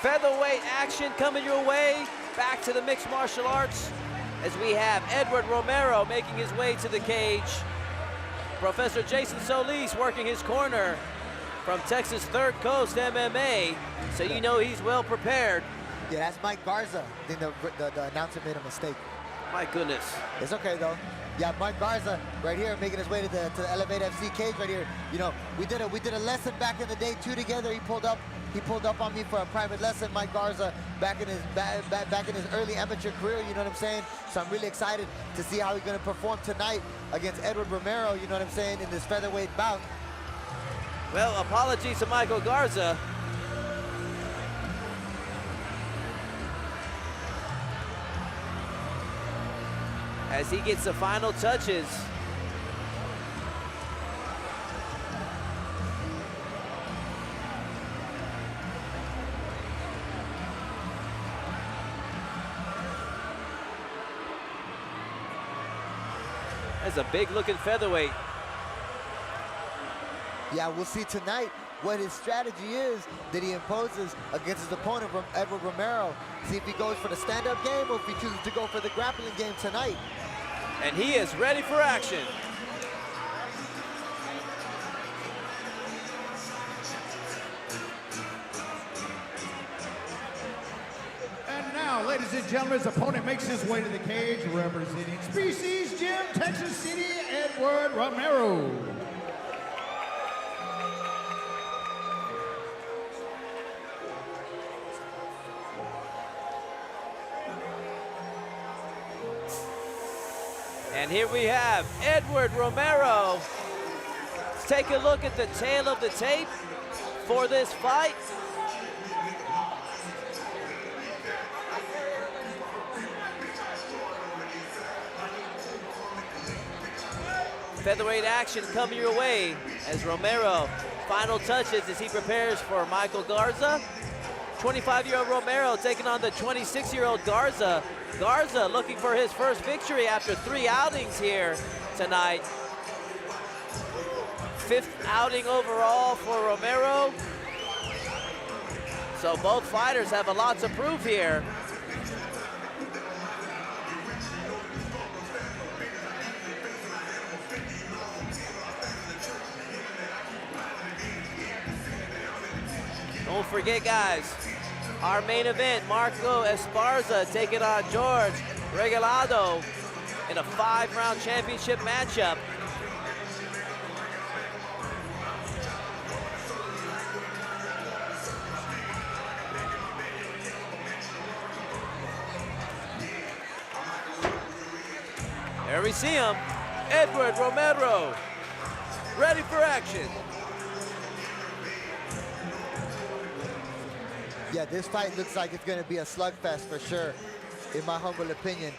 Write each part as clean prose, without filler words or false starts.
Featherweight action coming your way. Back to the mixed martial arts as we have Edward Romero making his way to the cage. Professor Jason Solis working his corner from Texas Third Coast MMA, so you know he's well prepared. Yeah, that's Mike Garza. I think the announcer made a mistake. My goodness. It's okay though. Yeah, Mike Garza right here making his way to the Elevate FC cage right here. You know, we did a lesson back in the day too together. He pulled up on me for a private lesson, Mike Garza, back in his early amateur career, you know what I'm saying? So I'm really excited to see how he's gonna perform tonight against Edward Romero, you know what I'm saying, in this featherweight bout. Well, apologies to Michael Garza. As he gets the final touches. That's a big looking featherweight. Yeah, we'll see tonight what his strategy is that he imposes against his opponent, Edward Romero. See if he goes for the stand-up game or if he chooses to go for the grappling game tonight. And he is ready for action. And now, ladies and gentlemen, his opponent makes his way to the cage, representing Species Gym, Texas City, Edward Romero. And here we have Edward Romero. Let's take a look at the tail of the tape for this fight. Featherweight action coming your way as Romero final touches as he prepares for Michael Garza. 25-year-old Romero taking on the 26-year-old Garza. Garza looking for his first victory after 3 outings here tonight. 5th outing overall for Romero. So both fighters have a lot to prove here. Don't forget, guys, our main event, Marco Esparza taking on George Regalado in a 5-round championship matchup. There we see him, Edward Romero, ready for action. Yeah, this fight looks like it's going to be a slugfest for sure, in my humble opinion.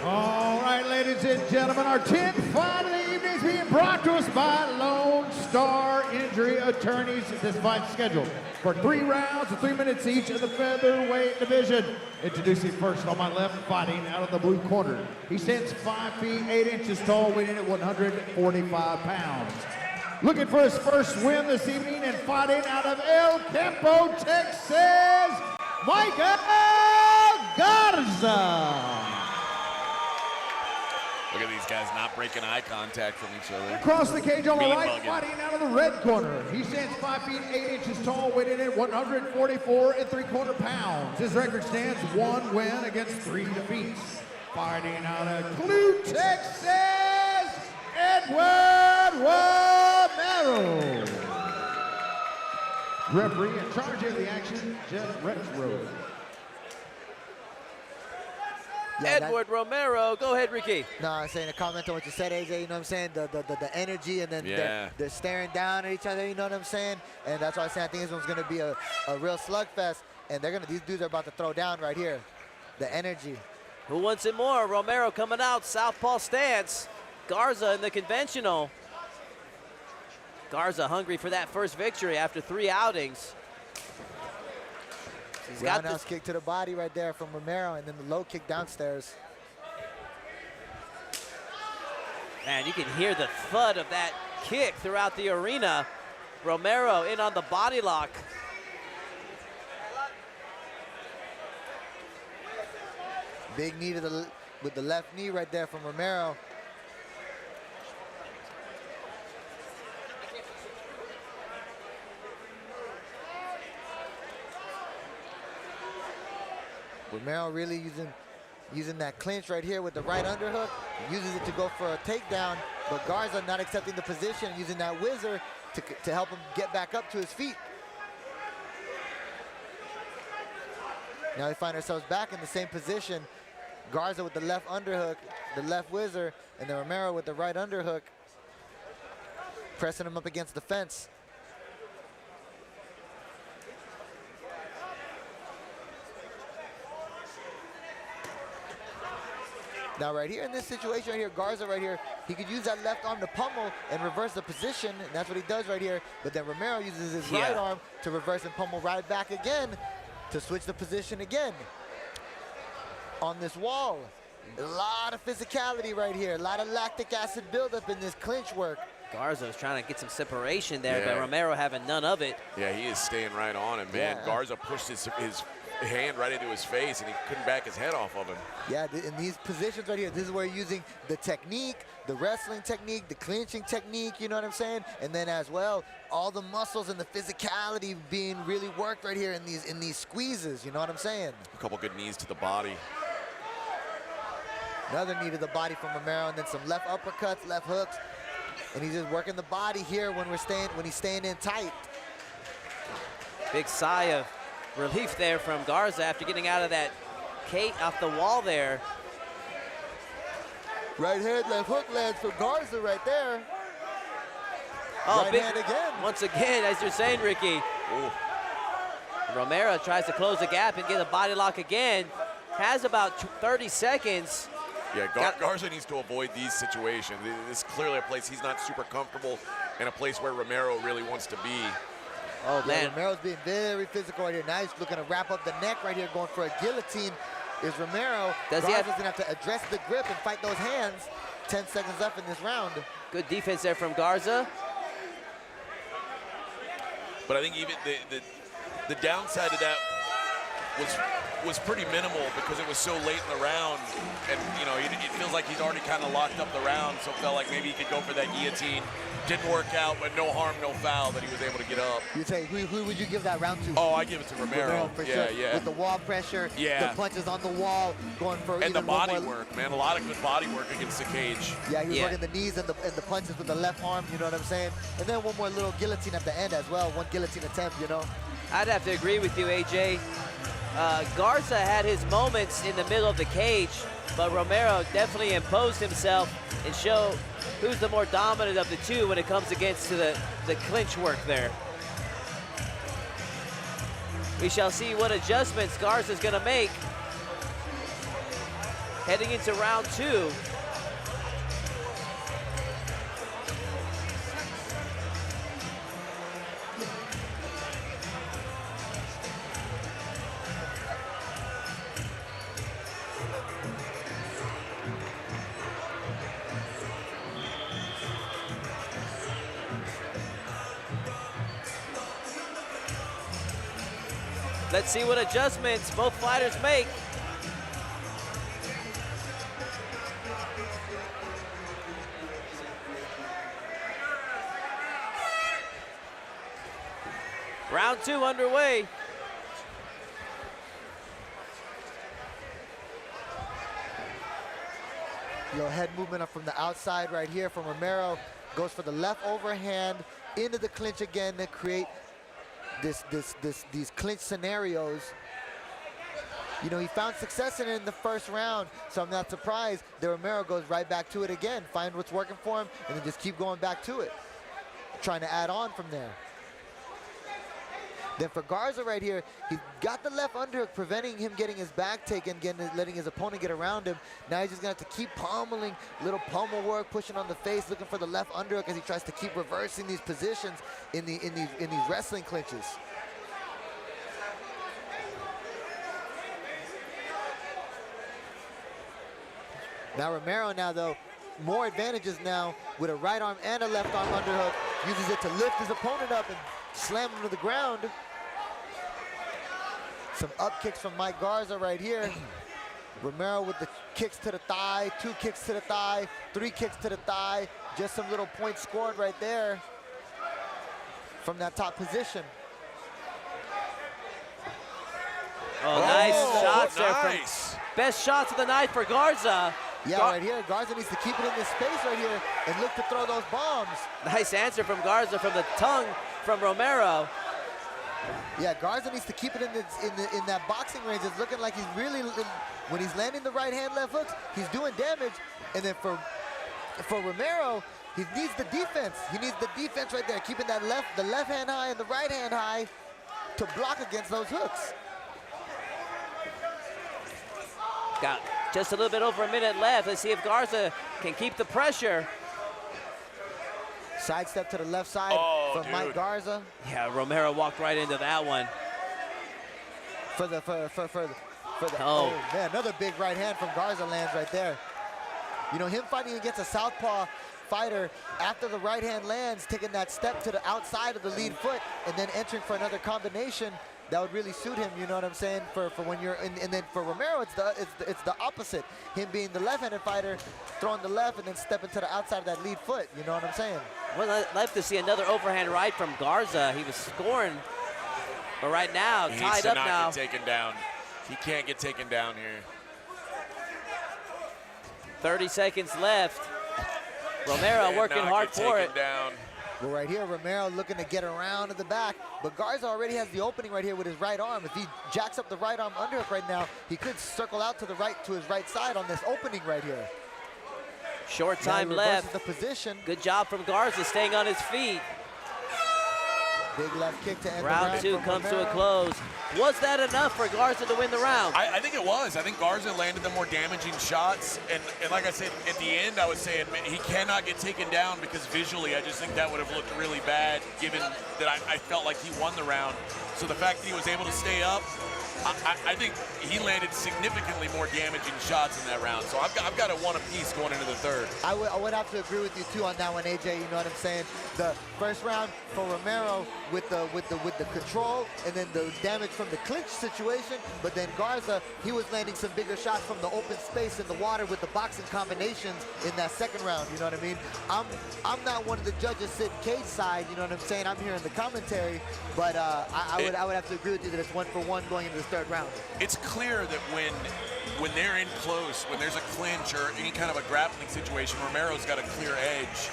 All right, ladies and gentlemen, our 10th fight of the evening is being brought to us by Lone Star Injury Attorneys. This fight's scheduled for 3 rounds of 3 minutes each in the featherweight division. Introducing first on my left, fighting out of the blue corner. He stands 5 feet 8 inches tall, weighing at 145 pounds. Looking for his first win this evening and fighting out of El Campo, Texas, Michael Garza. Look at these guys not breaking eye contact from each other. Across the cage on the right, Bugging. fighting out of the red corner. He stands 5 feet 8 inches tall, weighing at 144 3/4 pounds. His record stands 1 win against 3 defeats. Fighting out of Clue, Texas, Edward Romero. Referee in charge of the action, Jeff Retro. Yeah, Edward Romero, go ahead, Ricky. No, I'm saying a comment on what you said, AJ, you know what I'm saying? The energy, and then they're staring down at each other, you know what I'm saying? And that's why I say I think this one's gonna be a real slugfest, and these dudes are about to throw down right here. The energy. Who wants it more? Romero coming out, southpaw stance. Garza in the conventional. Garza hungry for that first victory after 3 outings. He's got this roundhouse kick to the body right there from Romero, and then the low kick downstairs. Man, you can hear the thud of that kick throughout the arena. Romero in on the body lock. Big knee with the left knee right there from Romero. Romero really using that clinch right here with the right underhook. He uses it to go for a takedown, but Garza not accepting the position, using that whizzer to help him get back up to his feet. Now we find ourselves back in the same position. Garza with the left underhook, the left whizzer, and then Romero with the right underhook, pressing him up against the fence. Now right here in this situation right here, Garza right here, he could use that left arm to pummel and reverse the position, and that's what he does right here. But then Romero uses his right arm to reverse and pummel right back again to switch the position again. On this wall, a lot of physicality right here, a lot of lactic acid buildup in this clinch work. Garza was trying to get some separation there, but Romero having none of it. Yeah, he is staying right on him, man. Yeah. Garza pushed his hand right into his face, and he couldn't back his head off of him. Yeah, in these positions right here, this is where you're using the technique, the wrestling technique, the clinching technique, you know what I'm saying? And then as well, all the muscles and the physicality being really worked right here in these squeezes, you know what I'm saying? A couple good knees to the body. Another knee to the body from Romero, and then some left uppercuts, left hooks. And he's just working the body here when he's staying in tight. Big sigh of relief there from Garza after getting out of that off the wall there. Right hand, left hook lands for Garza right there. Oh, right big hand again. Once again, as you're saying, Ricky. Ooh. Romero tries to close the gap and get a body lock again. Has about 30 seconds. Yeah, Garza needs to avoid these situations. This is clearly a place he's not super comfortable, and a place where Romero really wants to be. Oh, man. Romero's being very physical right here. Now he's looking to wrap up the neck right here, going for a guillotine. Is Romero. Does he Garza's gonna have to address the grip and fight those hands. 10 seconds left in this round. Good defense there from Garza. But I think even the downside of that was pretty minimal because it was so late in the round, and you know, it feels like he's already kind of locked up the round, so it felt like maybe he could go for that guillotine. Didn't work out, but no harm, no foul that he was able to get up. You say, who would you give that round to? Oh, I give it to Romero. For yeah, sure. yeah. With the wall pressure, the punches on the wall, going for and the body more. work, man. A lot of good body work against the cage. Yeah, he was working the knees and the punches with the left arm, you know what I'm saying? And then one more little guillotine at the end as well, one guillotine attempt, you know? I'd have to agree with you, AJ. Garza had his moments in the middle of the cage, but Romero definitely imposed himself and showed who's the more dominant of the two when it comes against to the clinch work there. We shall see what adjustments Garza's gonna make heading into round two. Let's see what adjustments both fighters make. Round two underway. Head movement up from the outside right here from Romero. Goes for the left overhand into the clinch again to create these clinch scenarios. You know, he found success in it in the first round, so I'm not surprised that Romero goes right back to it again, find what's working for him, and then just keep going back to it, trying to add on from there. Then for Garza right here, he got the left underhook, preventing him getting his back taken, letting his opponent get around him. Now he's just gonna have to keep pummeling, little pummel work, pushing on the face, looking for the left underhook as he tries to keep reversing these positions in these wrestling clinches. Now Romero though, more advantages now with a right arm and a left arm underhook. Uses it to lift his opponent up and slam him to the ground. Some up kicks from Mike Garza right here. Romero with the kicks to the thigh, 2 kicks to the thigh, 3 kicks to the thigh. Just some little points scored right there from that top position. Oh, nice shots there. Nice. Best shots of the night for Garza. Yeah, right here, Garza needs to keep it in this space right here and look to throw those bombs. Nice answer from Garza from the tongue from Romero. Yeah, Garza needs to keep it in that boxing range. It's looking like he's really, when he's landing the right hand, left hooks, he's doing damage. And then for Romero, he needs the defense. He needs the defense right there, keeping that the left hand high and the right hand high to block against those hooks. Got just a little bit over a minute left. Let's see if Garza can keep the pressure. Sidestep to the left side from Mike Garza. Yeah, Romero walked right into that one. Oh man, another big right hand from Garza lands right there. You know, him fighting against a southpaw fighter, after the right hand lands, taking that step to the outside of the lead foot and then entering for another combination, that would really suit him, you know what I'm saying? For when you're and then for Romero, it's the opposite. Him being the left-handed fighter, throwing the left and then stepping to the outside of that lead foot. You know what I'm saying? Well, I'd like to see another overhand right from Garza. He was scoring, but right now, He tied needs to up not now. get taken down. He can't get taken down here. 30 seconds left. Romero working hard for it. Down. Well, right here, Romero looking to get around to the back, but Garza already has the opening right here with his right arm. If he jacks up the right arm underhook right now, he could circle out to the right, to his right side on this opening right here. Short Now time he reverses left. the position. Good job from Garza staying on his feet. Big left kick to end Round the round 2 from comes to a Romero. close. Was that enough for Garza to win the round? I think it was. I think Garza landed the more damaging shots. And like I said, at the end, I was saying he cannot get taken down because visually, I just think that would have looked really bad given that I felt like he won the round. So the fact that he was able to stay up, I think he landed significantly more damaging shots in that round. So I've got a 1 apiece going into the third. I would have to agree with you too on that one, AJ. You know what I'm saying? The first round for Romero with the control and then the damage from the clinch situation. But then Garza, he was landing some bigger shots from the open space in the water with the boxing combinations in that second round. You know what I mean? I'm not one of the judges sitting cage side. You know what I'm saying? I'm here in the commentary, but I would have to agree with you that it's 1 for 1 going into the third round. It's clear that when they're in close, when there's a clinch or any kind of a grappling situation, Romero's got a clear edge.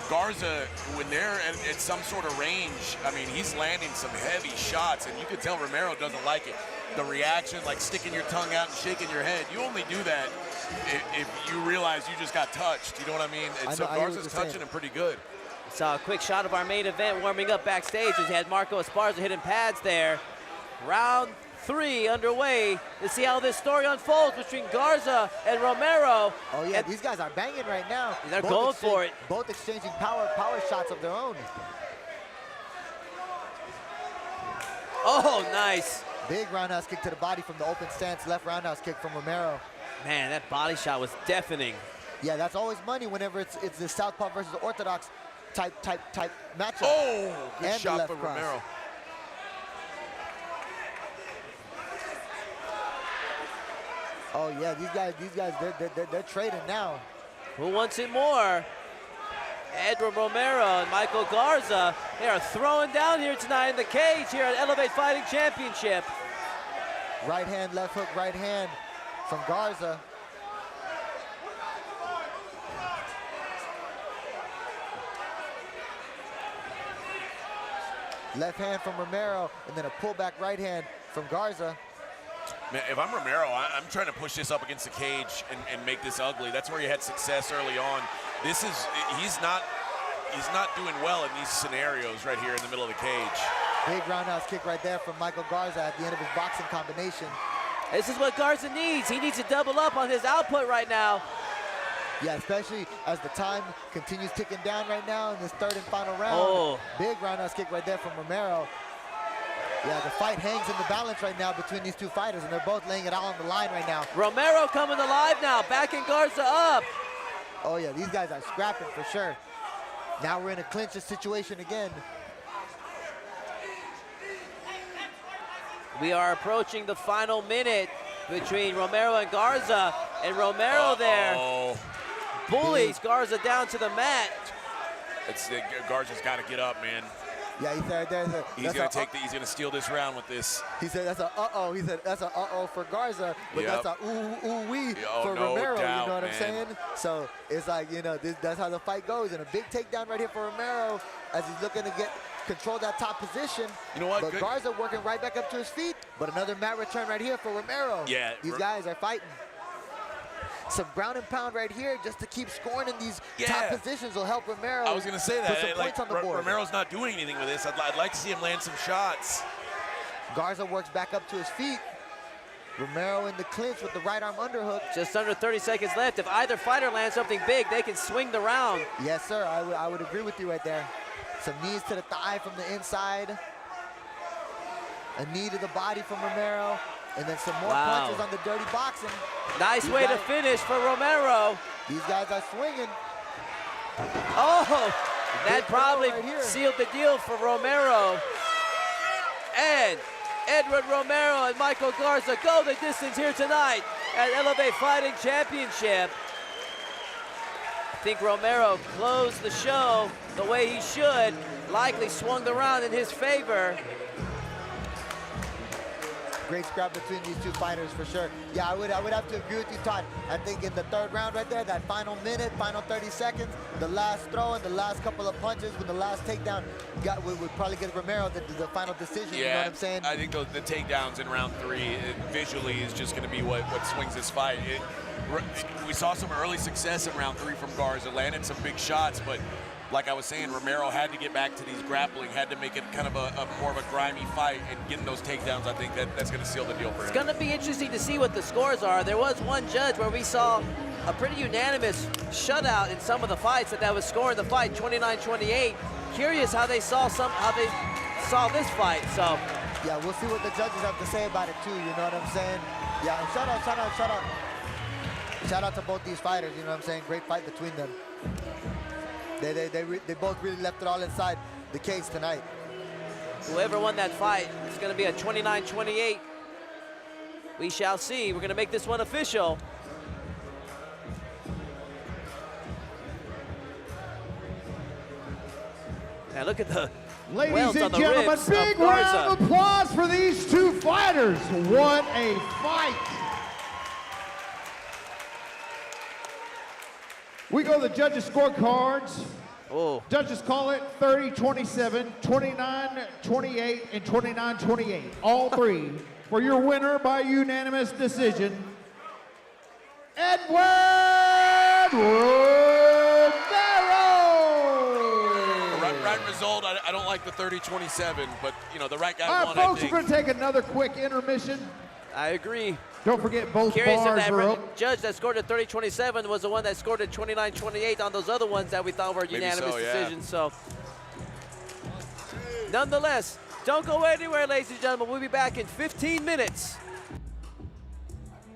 Garza, when they're at some sort of range, I mean, he's landing some heavy shots, and you could tell Romero doesn't like it. The reaction, like sticking your tongue out and shaking your head, you only do that if you realize you just got touched. You know what I mean? And so Garza's touching him pretty good. Saw a quick shot of our main event warming up backstage as we had Marco Esparza hitting pads there. Round 3 underway to see how this story unfolds between Garza and Romero. Oh yeah, these guys are banging right now. They're going for it. Both exchanging power shots of their own. Oh, nice. Big roundhouse kick to the body from the open stance, left roundhouse kick from Romero. Man, that body shot was deafening. Yeah, that's always money whenever it's the southpaw versus the orthodox type matchup. Oh, good And shot left from cross. Romero. Oh yeah, these guys, they're trading now. Who wants it more? Edward Romero and Michael Garza. They are throwing down here tonight in the cage here at Elevate Fighting Championship. Right hand, left hook, right hand from Garza. Left hand from Romero, and then a pullback right hand from Garza. Man, if I'm Romero, I'm trying to push this up against the cage and make this ugly. That's where he had success early on. He's not doing well in these scenarios right here in the middle of the cage. Big roundhouse kick right there from Michael Garza at the end of his boxing combination. This is what Garza needs. He needs to double up on his output right now. Yeah, especially as the time continues ticking down right now in this third and final round. Oh. Big roundhouse kick right there from Romero. Yeah, the fight hangs in the balance right now between these two fighters, and they're both laying it out on the line right now. Romero coming alive now, backing Garza up. Oh yeah, these guys are scrapping for sure. Now we're in a clinch situation again. We are approaching the final minute. between Romero and Garza. And Romero there bullies Garza down to the mat. Garza's got to get up, man. Yeah, he said he's gonna steal this round with this. He said that's a uh-oh. He said that's a uh-oh for Garza, but that's a ooh-wee for no Romero, doubt, you know what man. I'm saying? So it's like, you know, that's how the fight goes. And a big takedown right here for Romero as he's looking to control that top position. You know what? But Garza working right back up to his feet. But another mat return right here for Romero. Yeah. These guys are fighting. Some ground and pound right here just to keep scoring in these top positions will help Romero. I was going to say that. Put some points on the board. Romero's not doing anything with this. I'd like to see him land some shots. Garza works back up to his feet. Romero in the clinch with the right arm underhook. Just under 30 seconds left. If either fighter lands something big, they can swing the round. Yes, sir. I would agree with you right there. Some knees to the thigh from the inside. A knee to the body from Romero. And then some more punches on the dirty boxing. Nice way to finish for Romero. These guys are swinging. Oh, that probably sealed the deal for Romero. And Edward Romero and Michael Garza go the distance here tonight at Elevate Fighting Championship. I think Romero closed the show the way he should. Likely swung the round in his favor. Great scrap between these two fighters for sure. Yeah, I would have to agree with you, Todd. I think in the third round right there, that final minute, final 30 seconds, the last throw and the last couple of punches with the last takedown would probably get Romero the final decision, you know what I'm saying? I think the takedowns in round 3 visually is just going to be what swings this fight. We saw some early success in round 3 from Garza, landed some big shots, but like I was saying, Romero had to get back to these grappling, had to make it kind of a more of a grimy fight, and getting those takedowns, I think that's going to seal the deal for him. It's going to be interesting to see what the scores are. There was one judge where we saw a pretty unanimous shutout in some of the fights that was scoring the fight 29-28. Curious how they saw this fight. So yeah, we'll see what the judges have to say about it too. You know what I'm saying? Yeah, and shout out. Shout out to both these fighters. You know what I'm saying? Great fight between them. They both really left it all inside the cage tonight. Whoever won that fight, it's going to be a 29-28. We shall see. We're going to make this one official. Now look at the Ladies and gentlemen, big round of applause for these two fighters. What a fight. We go to the judges' scorecards. Oh. Judges call it 30-27, 29-28, and 29-28. All three for your winner by unanimous decision, Edward Romero. Right result. I don't like the 30-27, but you know the right guy won. Folks, we're going to take another quick intermission. I agree. Don't forget both Curious bars if are that up. judge that scored at 30-27 was the one that scored at 29-28 on those other ones that we thought were unanimous decisions. So, nonetheless, don't go anywhere, ladies and gentlemen. We'll be back in 15 minutes.